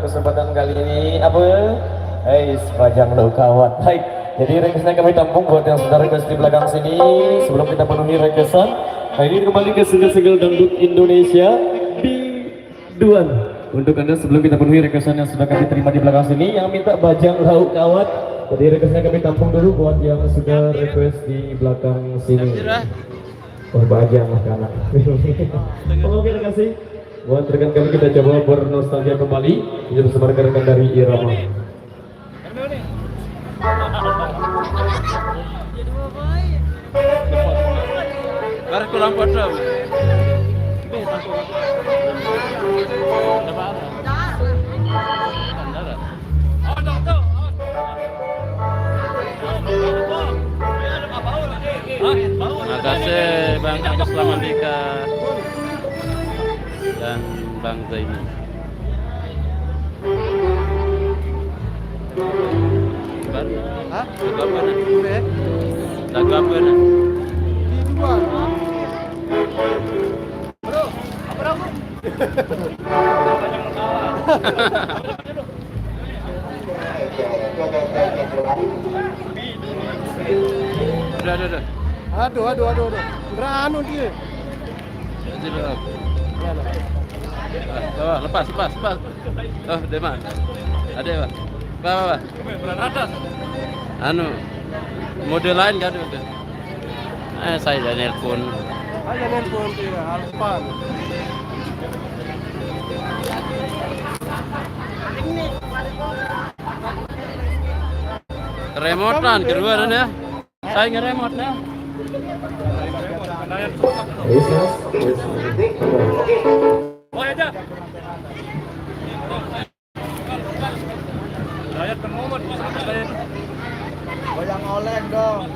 kesempatan kali ini apa? Sepajang lo kawan. Baik, jadi requestnya kami tampung buat yang sudah request di belakang sini. Sebelum kita penuhi requestan, ini kembali ke single-single dangdut Indonesia di Duan. Untuk anda sebelum kita penuhi requestan yang sudah kami terima di belakang sini, yang minta bajang lauk kawat. Jadi requestnya kami tampung dulu buat yang sudah request di belakang sini. Oh bajang makanan. Oke, terima kasih. Buat rekan kami kita coba bernostalgia kembali. Ini bersama rekan-rekan dari Irama. Karena kurang foto. Terima kasih Bang Agus Lamandika dan Bang Zaini. Hah? Lagu apa nih? Lagu apa nih? Bro, apa kamu? Udah. Aduh. Beranu dia. Lepas. Oh, Deman. Ada apa? Apa? Atas. Anu, model lain kan udah. Saya udah nelpon. Aja nelpon dia, Alpan. Remotan kedua ya. Saya ngeremot ya. Oh aja. Saya termomot goyang oleng dong.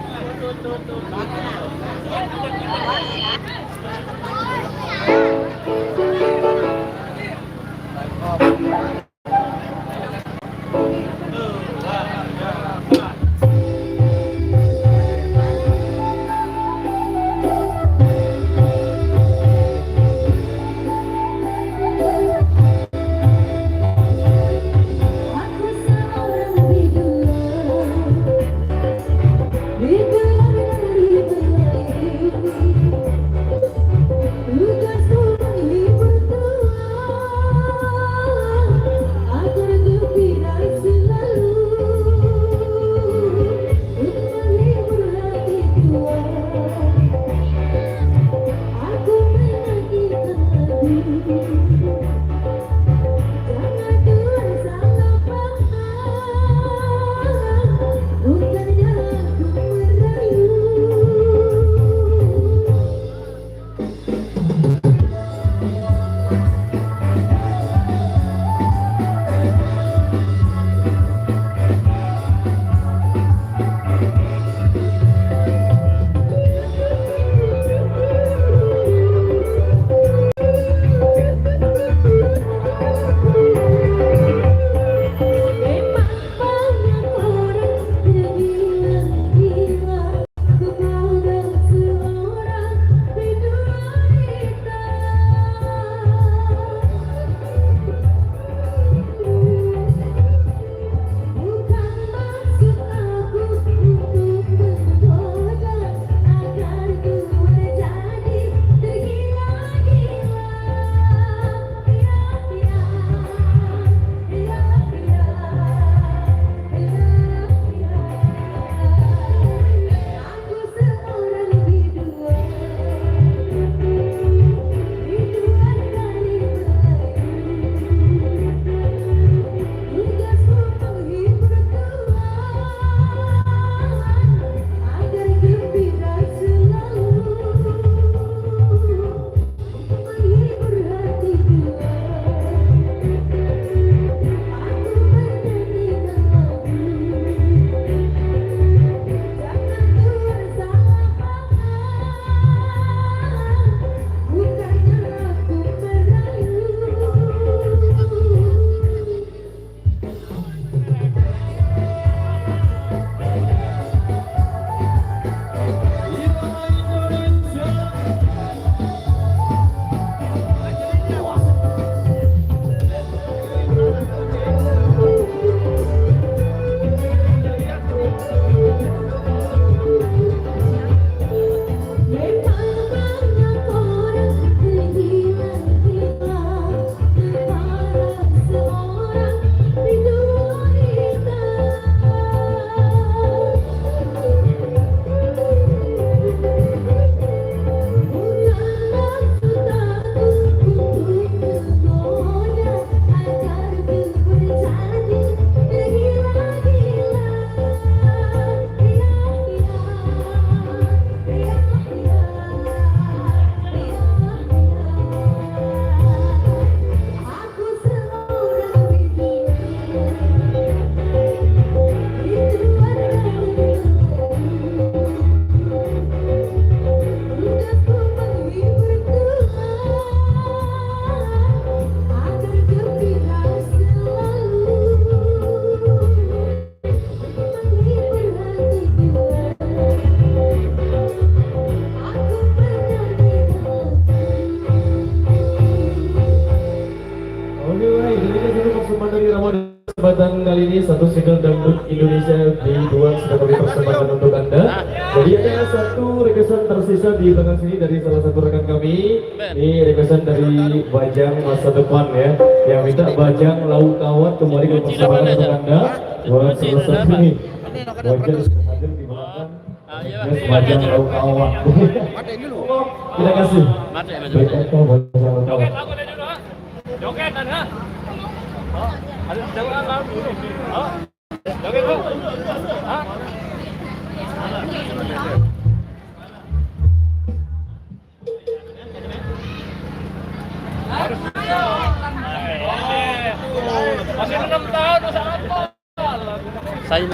kesempatan kali ini satu single dangdut Indonesia dibuat sebagai persembahan untuk Anda. Jadi ada satu requestan tersisa di belakang sini dari salah satu rekan kami. Ini requestan dari Bajang Masa Depan ya, yang minta Bajang Lauk Kawat kembali ke persembahan untuk Anda. Buat selesai ini Bajang hadir di belakang. Bajang Lauk Kawat. Terima kasih. Bajang Lauk Kawat. Joget kan ha? Oh, ada jangan kan dulu. Oh. Joget Bu. Ha? Masih 6 tahun usaha apa? Saya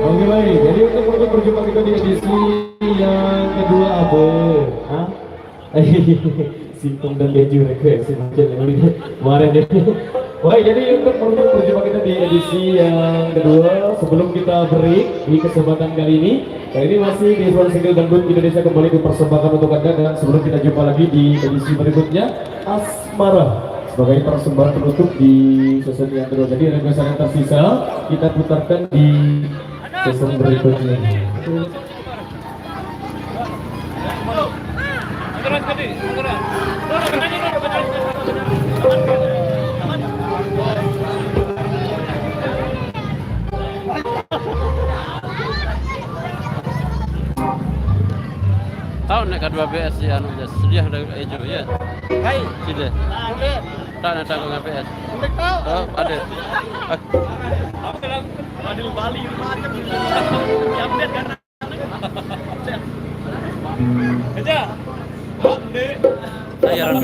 Oke baik, jadi untuk berjumpa kita di edisi yang kedua Abu, Singkong dan Keju request kemarin deh. Baik, jadi untuk berjumpa kita di edisi yang kedua, sebelum kita break di kesempatan kali ini masih di Ruang Single Dangdut Indonesia kembali dipersembahkan untuk Anda, dan sebelum kita jumpa lagi di edisi berikutnya, Asmara sebagai persembahan penutup di season yang kedua. Jadi request yang tersisa kita putarkan di season berikutnya. Adi, segera. Duduk, benarnya duduk, benarnya. Aman. Tahu nak kedua BS ya anu je sedia dah ejo ya. Hai. Sudah. Tak nak tanggung BS. Oh, ada. Aku bilang, aduh Bali macam ni. Update kan. Kerja. Update. Saya orang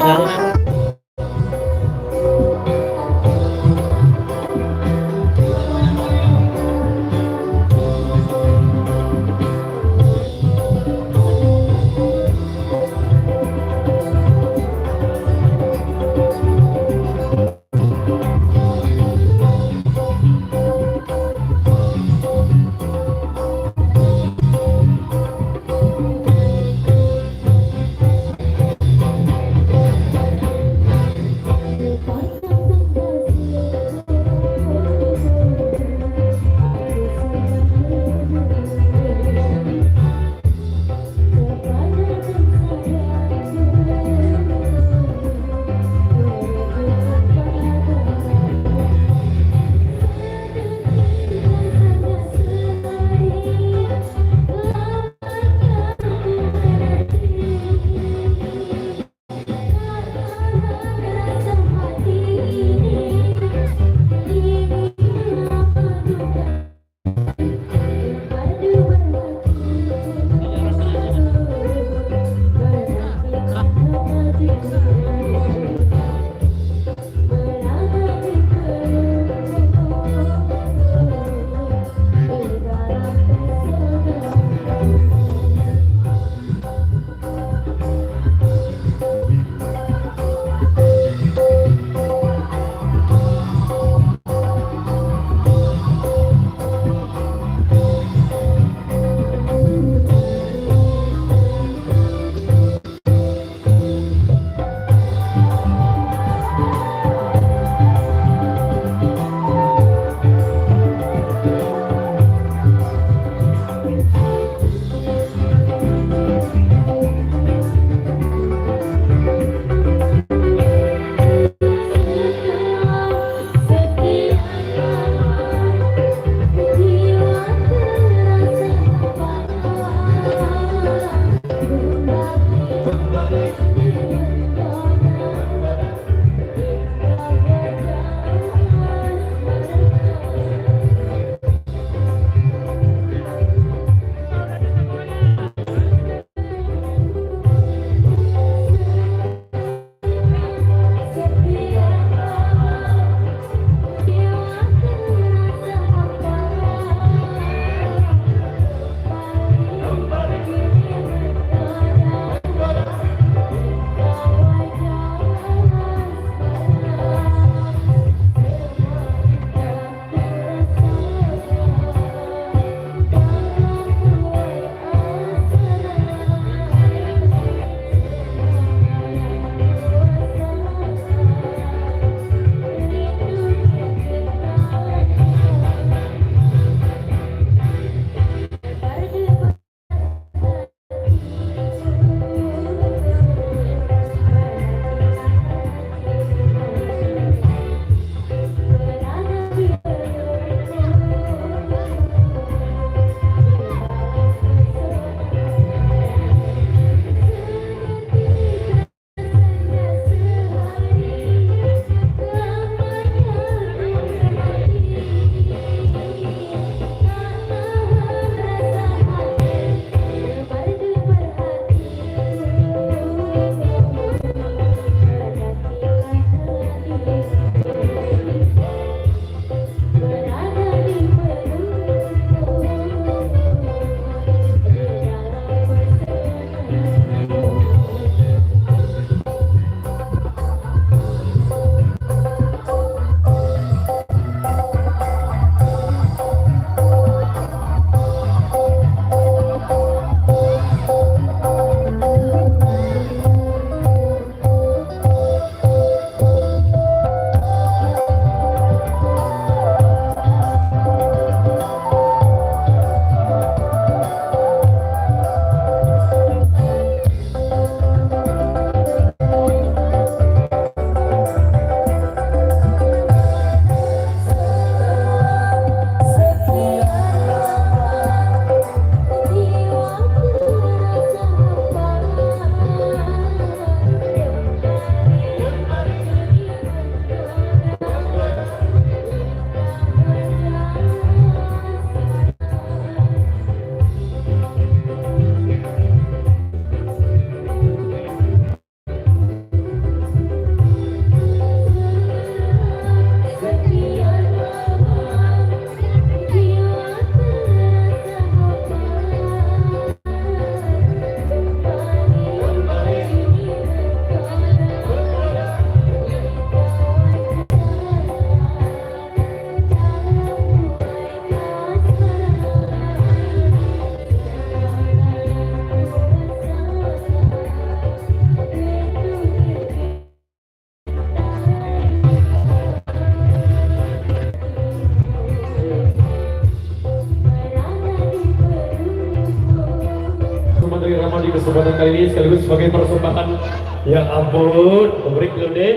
dari Ramadi kesempatan kali ini sekaligus sebagai persembahan. Ya ampun, break dulu deh.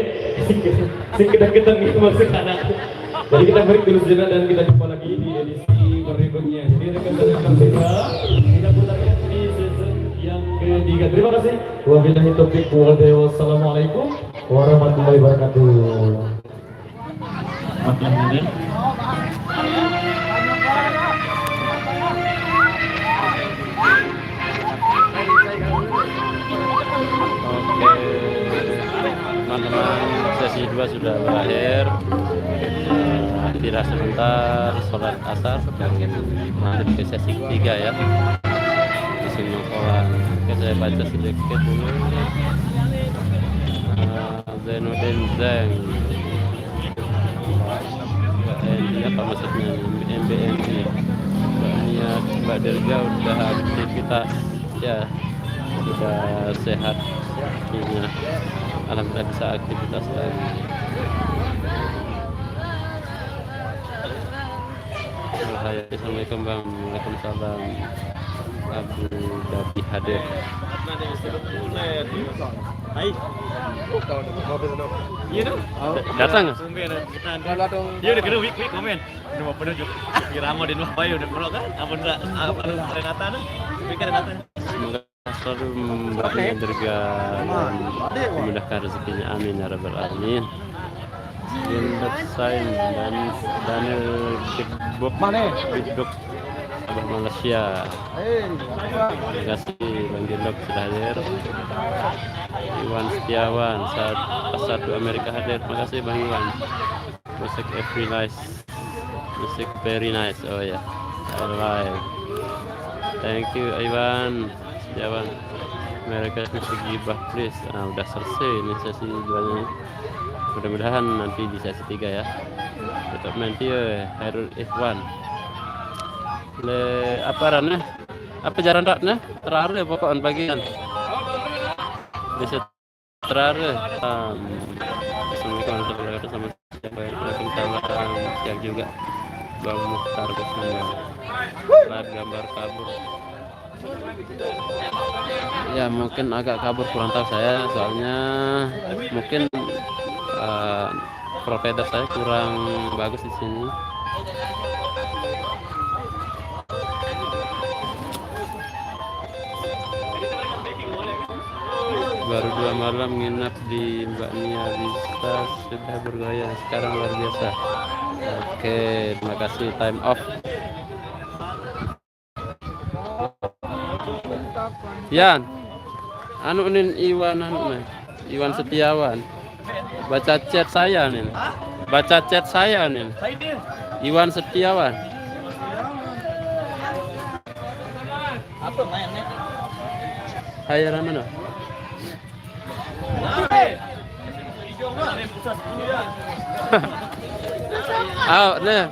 Sing kita nih masuk anak. Jadi kita break dulu sejenak dan kita jumpa lagi di edisi berikutnya. Jadi rekan-rekan kita putarkan di season yang ketiga. Terima kasih. Wabillahi taufiq wal hidayah. Wassalamualaikum warahmatullahi wabarakatuh. Teman-teman, sesi 2 sudah berakhir. Istirahat sebentar, sholat asar, dan nanti ke sesi ketiga ya. Di sini Kolan. Oke, saya baca sedikit dulu. Zainuddin Zeng. Ini apa maksudnya? MBMI. Mbak Dirga udah aktivitas ya, sudah sehat. Ini alhamdulillah bisa aktivitas lagi. Assalamualaikum bang. Waalaikumsalam. Abu Dhabi hadir. Hai. Iya dong. Datang. Iya udah kena week komen. Udah mau penunjuk. Kira mau di Nuh Bayu udah melok kan? Ampun enggak apa Renata nih. Pikir Renata. Semoga selalu Mbaknya Dirga dan memudahkan rezekinya, amin ya rabbal alamin. Gilbert Sain dan Daniel Bigdok Abah Malaysia. Terima kasih Bang Gilbert sudah hadir. Iwan Setiawan satu Amerika hadir. Terima kasih Bang Iwan. Music every nice, music very nice. Oh ya, live. Thank you Iwan Setiawan. Amerika Gibah please. Nah, udah selesai ini sesi 2-nya. Mudah-mudahan nanti di sesi 3 ya. Tetap nanti Hairul Ikhwan. Apa rannya? Apa jaran raknya? Terakhir ya pokoknya bagian. Bisa terakhir. Assalamualaikum warahmatullahi wabarakatuh. Sama siapa yang Waalaikumsalam. Siap juga Bang Mukhtar Kusuma. Live gambar kabur. Ya mungkin agak kabur, kurang tahu saya, soalnya mungkin provider saya kurang bagus di sini. Baru 2 malam nginap di Mbak Nia, bisa sudah bergaya sekarang, luar biasa. Oke, terima kasih, time off. Yan, anu nin Iwan Iwan Setiawan. Baca chat saya nih. Baca chat saya nih. Iwan Setiawan. Apa mainnya? Hai Ramana. Ah, nih.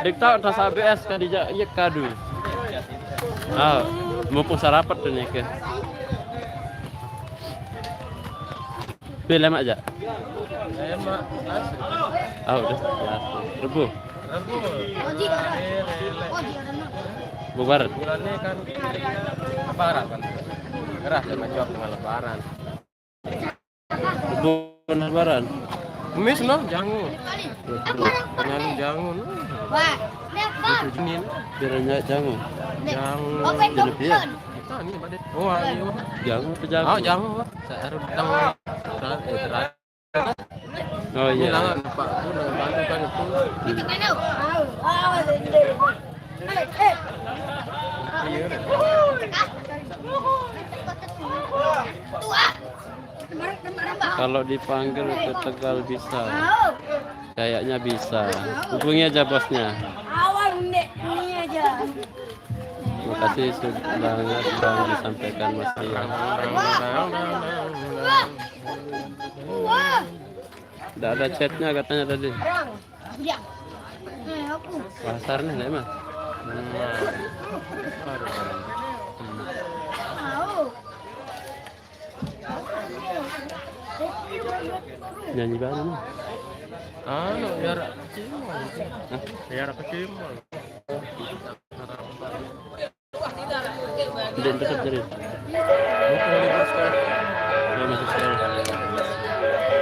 Diktaun tas ABS kan dijak iya kadu. Ah, mumpung sarapat tuh nih ke. Pilih aja. Emak. Ah, udah. Ya. Rebu. Bubar. Bulannya kan lebaran kan. Keras sama job dengan lebaran. Rebu lebaran. Mis no, jangan. Jangan jangan. Wah, lepas. Ini Biranya jangan. jangan. Open Jadi dia. Kita nih pada. Oh, ayo. Jangan apa jangan? Oh, jangan. Saya harus datang. Terakhir. Oh Ini iya. lah Pak, aku nak bantu kan itu. Itu kan tahu. Tua. Kalau dipanggil ke Tegal bisa. Kayaknya bisa. Hubungi aja bosnya. Awal ini aja. Terima kasih sudah disampaikan Mas Iwan. Wah. Tidak ada chatnya katanya tadi. Ya. Aku. Pasarnya nih mah. Tahu. Nyanyi baru nih. Anu biar cimol. Biar apa cimol? Dan tetap jadi. Bukan libur sekolah. Dia masuk sekolah.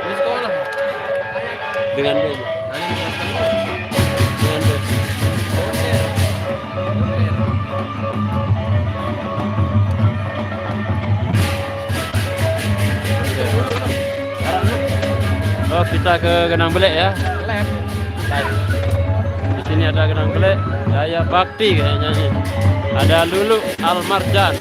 Di sekolah. Dengan dia. Dengan dia. Oh, kita ke Genang Belek ya. Di sini ada Genang Belek, Jaya Bakti kayaknya ini. Ada Lulu Almarjan.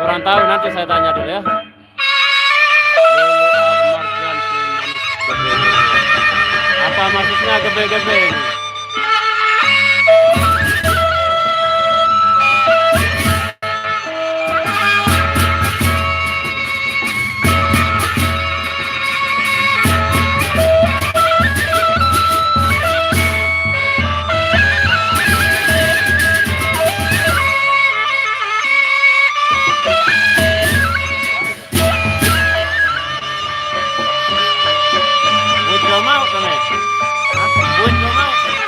Kurang tahu, nanti saya tanya dulu ya. Apa maksudnya gebe-gebe ini? Mau kene? Mau?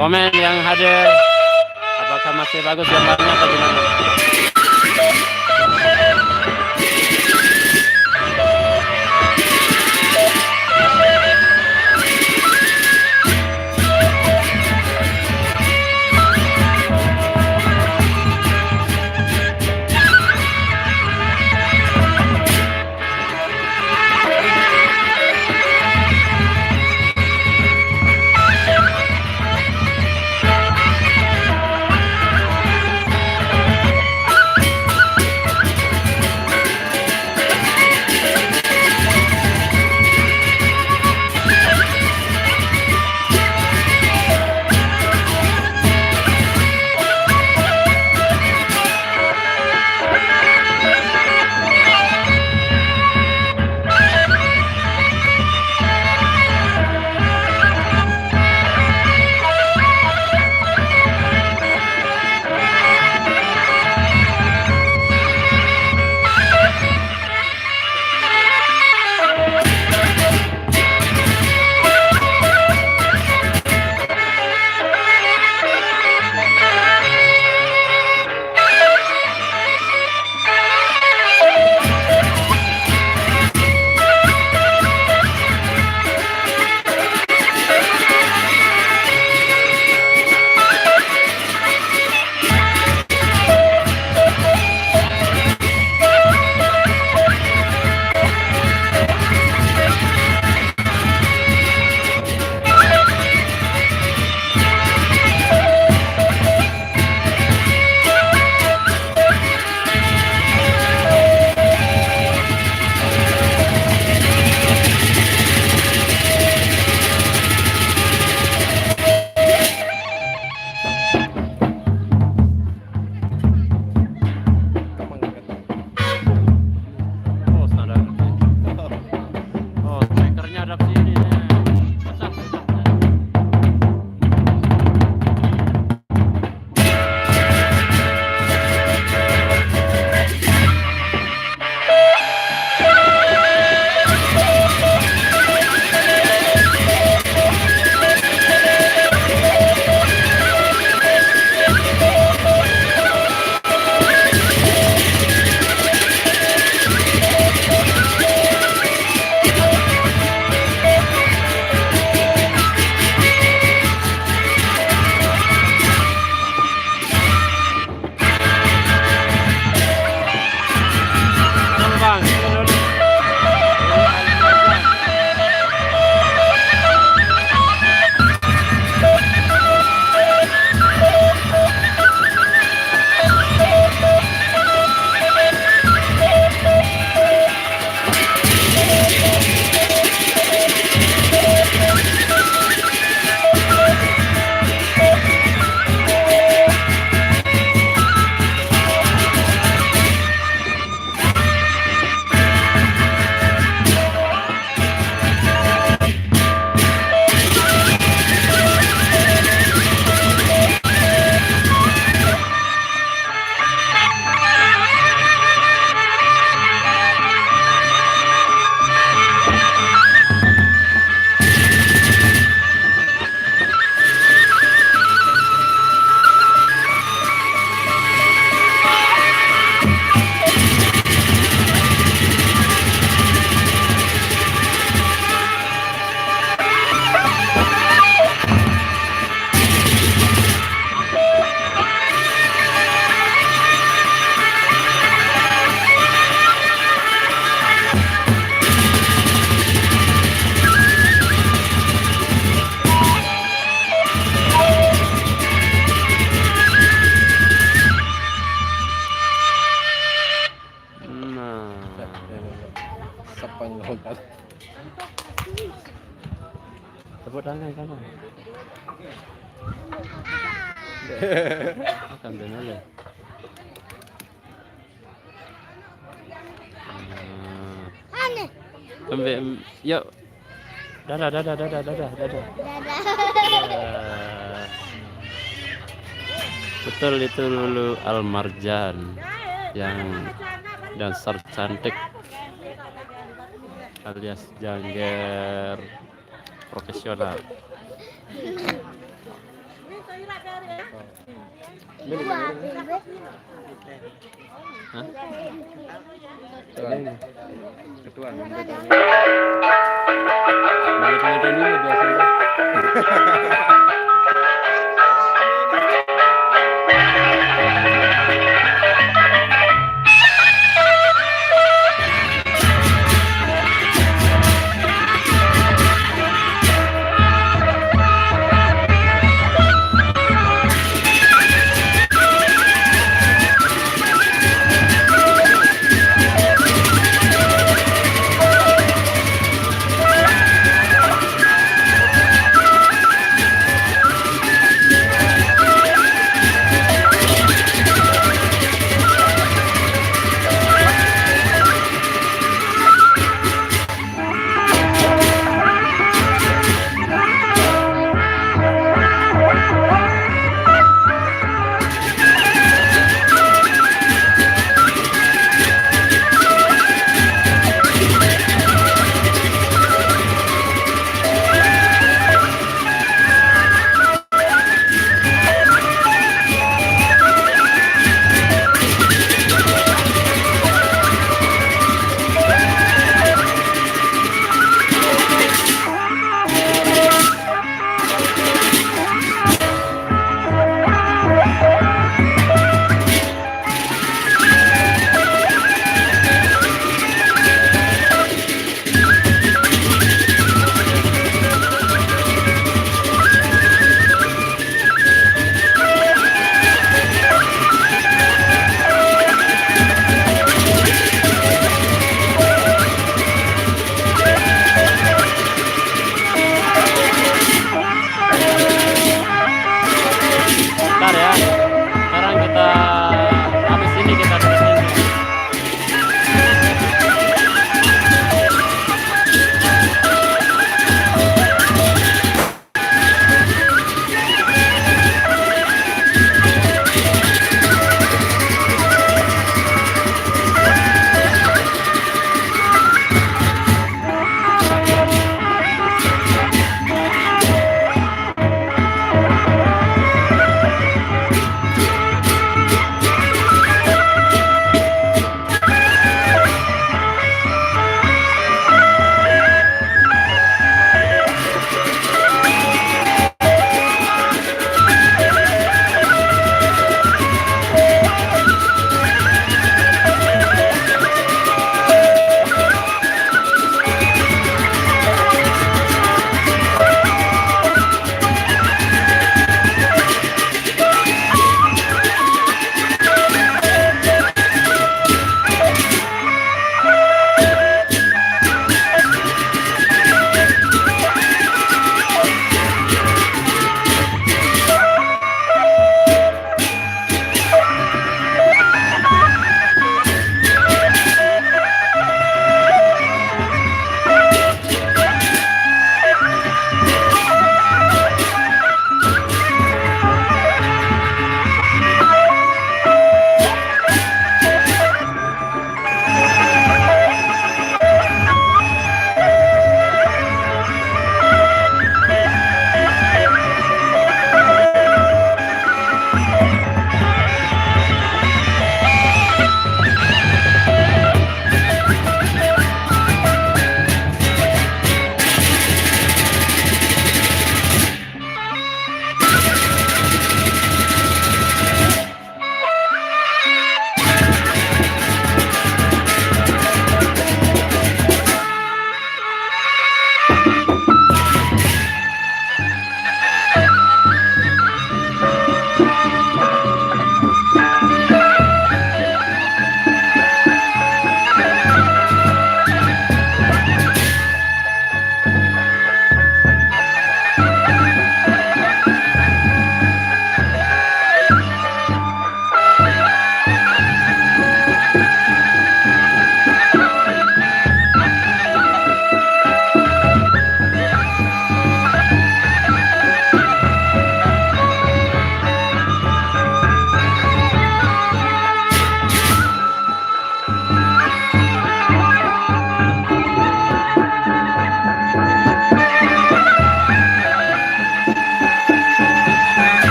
Komen yang hadir, apakah masih bagus gambarnya atau gimana? Oh, standar. Oh, speakernya ada sini. Besar, besar. Bang, tepuk tangan kamu. Akan benar. Aneh. Yuk. Dadah. Dadah. Betul itu Lulu Almarjan yang dancer cantik alias jangger profesional. Hah? Ketua. Balik ini biasa.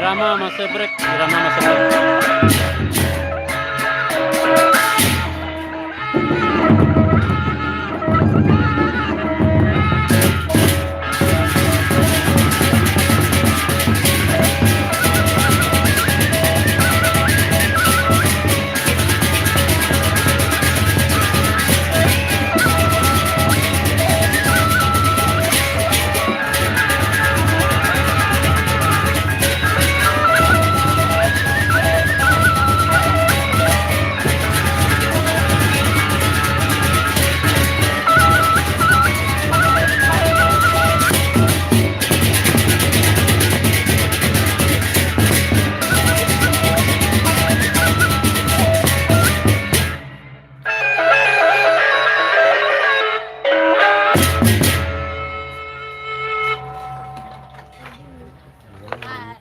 Irama masih break, Irama masih break.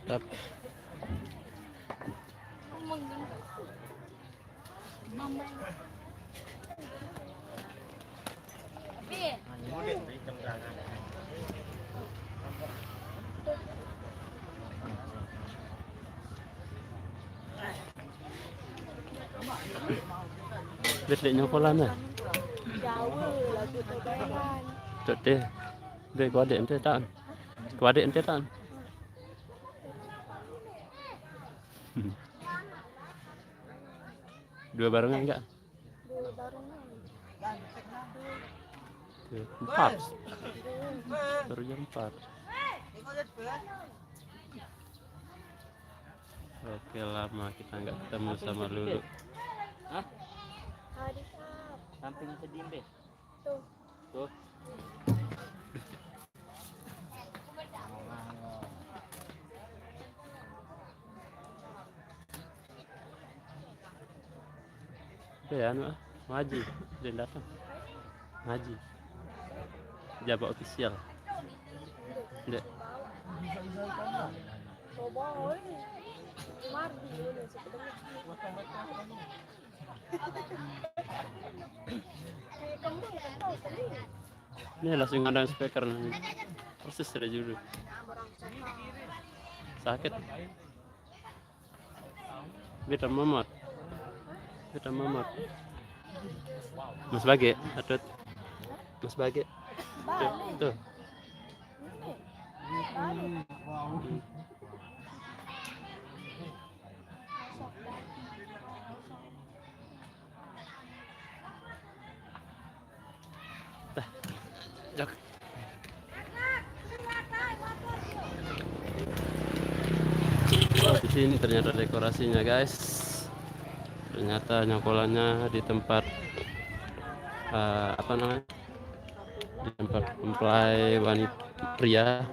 Mantap. Biết định nhau có lần này. Chợt đi. Về quá điểm thế tận. Quá điểm thế tận. Dua barengan enggak? Dua barengan. Empat. Baru jam 4. Oke, lama kita nggak ketemu sama Lulu. Hah? Hari Kap. Samping sedih deh. Tuh. Tuh. Ya, anu Haji, dia datang. Haji. Jabat official. Dek. Coba oi. Mardi udah sebenarnya. Kamu nggak tahu tadi. Ini langsung ada speaker nih. Persis ada judul. Sakit. Beta mamat. Beta mamat. Mas Bage, atut. Mas Bage. Tuh. Jak. Oh, di sini ternyata dekorasinya, guys. Ternyata nyongkolannya di tempat apa namanya? Di tempat mempelai wanita pria.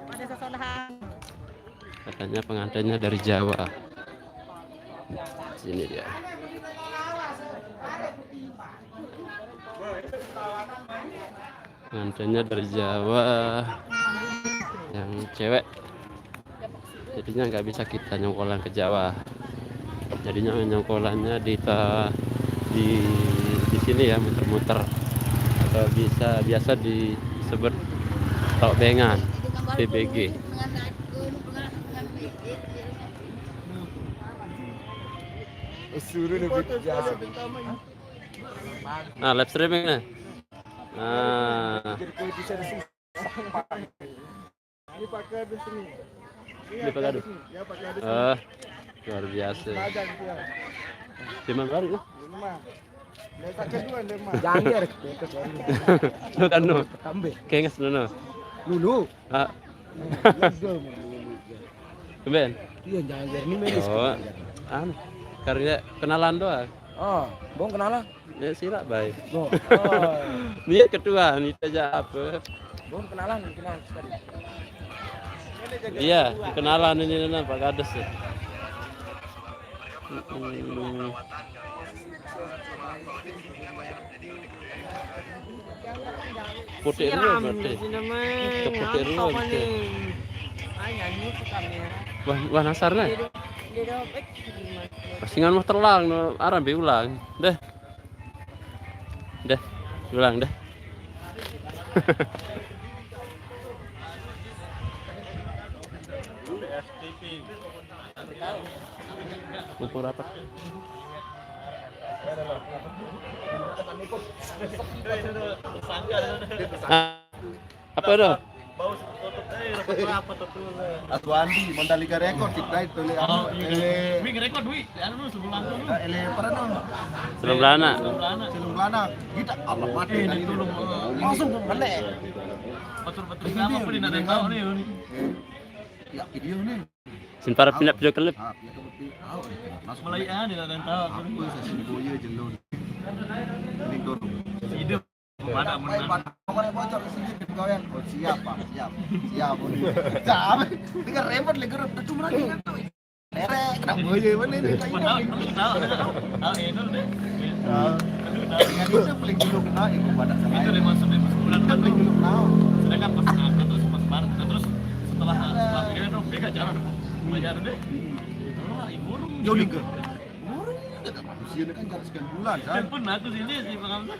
Katanya pengantinnya dari Jawa. Sini dia. Pengantinnya dari Jawa, yang cewek. Jadinya nggak bisa kita nyongkolan ke Jawa. Jadinya nyongkolannya di sini ya, muter-muter, atau biasa disebut tok bengan, PBG. Nah, live streaming nih. Nah, ini pakai adus. Luar biasa. Lima kali ya? Lu kan nu? Kenges nu? Lulu. Ah. Ben. Iya, jangan ini menis. Oh. Anu. Karena kenalan doang. Oh, bong kenalan. Ya sila baik. Oh. Dia ketua, ini aja apa? Bong kenalan sekali. Iya, kenalan ini Pak Kades. Putih dulu berarti. Putih dulu berarti. Wah nasar nih. Pasingan mah terlang, aran be ulang. Deh, ulang deh. Ukur apa? Apa itu? Atu Andi Mandalika Record kita itu rekod duit, sebulan dulu. Sebelum lana. Selumlana kita Allah mati dulu. Langsung ke mana? Betul-betul sama pun tidak ada yang tahu nih. Ya video nih. Sin para pindah video klip. Mulai tidak ada yang tahu. Aku sesi boye jelun. Ini dorong. Hidup. Mana menang. Pokoknya bocor ke sini ke kawan. Oh siap Pak, siap. Siap. Ini kan repot lagi gerep cuma lagi kan. Lerek, kenapa boye mana ini? Tahu itu deh. Yang itu paling dulu kena ibu pada saya. Itu dimasuk di sebulan kan Paling dulu kena. sedangkan pas angkat terus pas kemarin terus setelah ini dong bega jalan bayar deh. Burung Joli ke. Manusia ini kan jalan sekian bulan kan. pun aku sini sih Bang Hamzah.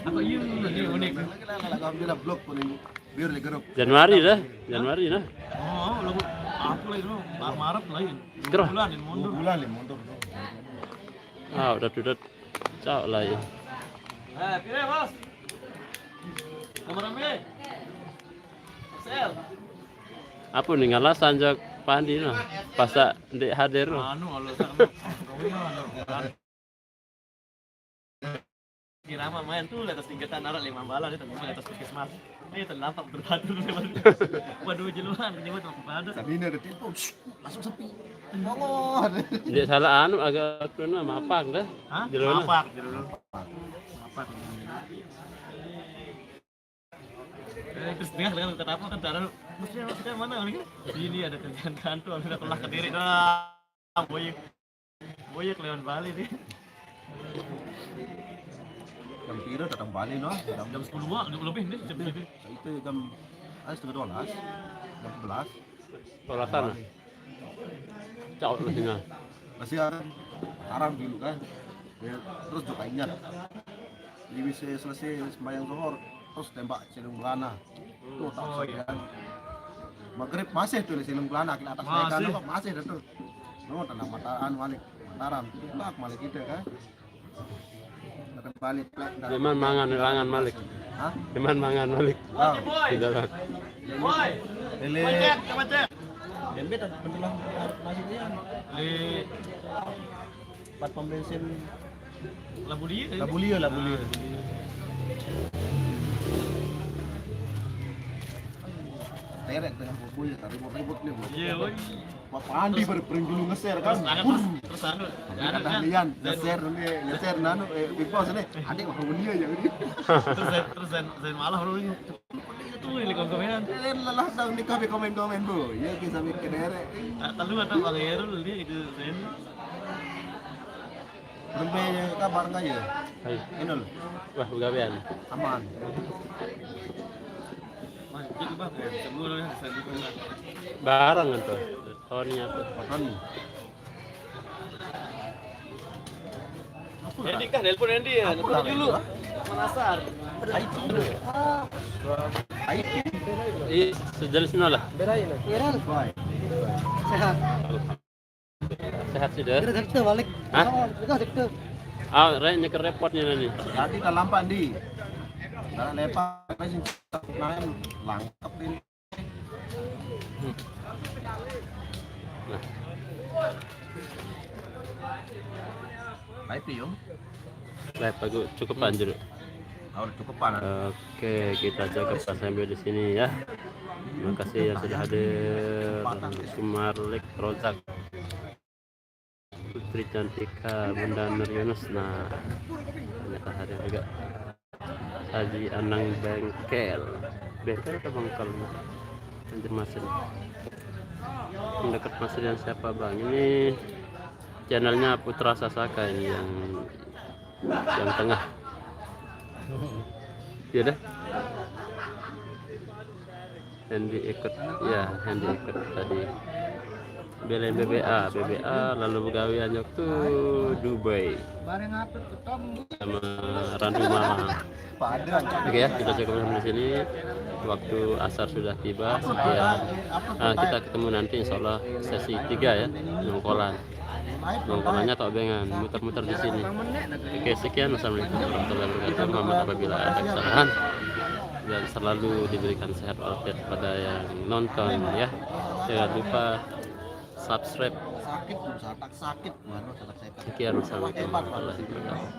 Aku iya unik. Alhamdulillah blok pun ini biar lagi gerep. Januari dah. Oh, lu aku lagi dulu Maret lain. Gerah. Bulan ini mundur. Bulan nih mundur. Ah, udah cak lah ya. Pilih bos. Nomor ambil. Sel. Apa nih ngalah sanjak Pandi no? Pasa ndek hadir no. Anu kalau sama Kirama main tuh atas tingkatan arat 5 bala dia tengah atas puskesmas. Ini terlampak berbadur. Waduh jeluan ini buat apa pada. Tadi ini ada tipu. Langsung sepi. Ngomong. Ndek salah anu agak kuno mapak dah. Hah? Jeluna. Mapak Mapak. Terus dengan kata apa kan cara maksudnya mana ini? Ini ada kerjaan kantor, udah telah ke diri dah. Boyek lewat Bali nih. Jam pira datang Bali no? Jam 10 lebih nih jam lebih. Itu jam setengah 12. Jam 11. Tolakan. Cak lu tinggal. Masih ada arang dulu kan. Terus juga ingat. Jadi bisa selesai sembahyang zuhur terus tembak Silung Belana. Tuh tak kan. Maghrib masih tuh Silung Belana kita atas naik kan masih ada tuh. No tanah Mataram Malik. Mataram tulak Malik kita kan. Datang balik Deman mangan Malik. Hah? Deman mangan Malik. Oh. Tidak lah. Boy. Lele. Coba cek. Yang beda pentulang masuknya. Empat pom bensin Labulia. terek dengan bukunya, ribut-ribut nih. Iya, woi. Pak Pandi berpering dulu ngeser kan. Terus anu, Kata kalian ngeser nanu Big Boss ini. Adik mau dia ya ini. terus saya malah orang itu ini komen. Lelah dong di komen bu. Ya kita bikin derek. Lalu ada Bang Herul dia itu saya. Berbeda kabar nggak ya? Hai. Ini loh, Wah, begawean. aman. Jadi Bang, sebelumnya saya dibilang. Barang itu. Tahunnya apa? Makan. Andy kan nelpon Andy ya. Nelpon dulu. Menasar. Iya, sejenis lah. Bye. Sehat sih dah. Kita balik. Hah? Kita kita. Ah, renya ke repotnya nih. Tadi dalam Pandi. Dalam lepak, masih main langkap ini. Nah, Baik yuk. baik bagus, cukup anjir. Udah cukup panas. Oke, kita jaga pas sampai di sini ya. Terima kasih yang sudah hadir. Sumarlik Rozak, Putri Cantika, Bunda Nur Yunus. Nah, ternyata hadir juga. Haji Anang Bengkel atau Bengkel? Anjir Masin. Yang dekat Masin yang siapa bang? Ini channelnya Putra Sasaka ini yang tengah. Ya dah. Hendy ikut tadi. Belen BBA lalu begawian waktu Dubai sama Randu Mama. Oke ya, kita cukup sampai di sini. Waktu asar sudah tiba. Sekian. Nah, kita ketemu nanti insya Allah sesi 3 ya, nongkolannya tak bengan, muter-muter di sini. Oke, sekian. Wassalamualaikum warahmatullahi wabarakatuh. Mohon apabila ada kesalahan, dan selalu diberikan sehat walafiat pada yang nonton ya. Jangan lupa subscribe. Sakit, sakit. Mana sakit. Sekian, wassalamualaikum warahmatullahi wabarakatuh.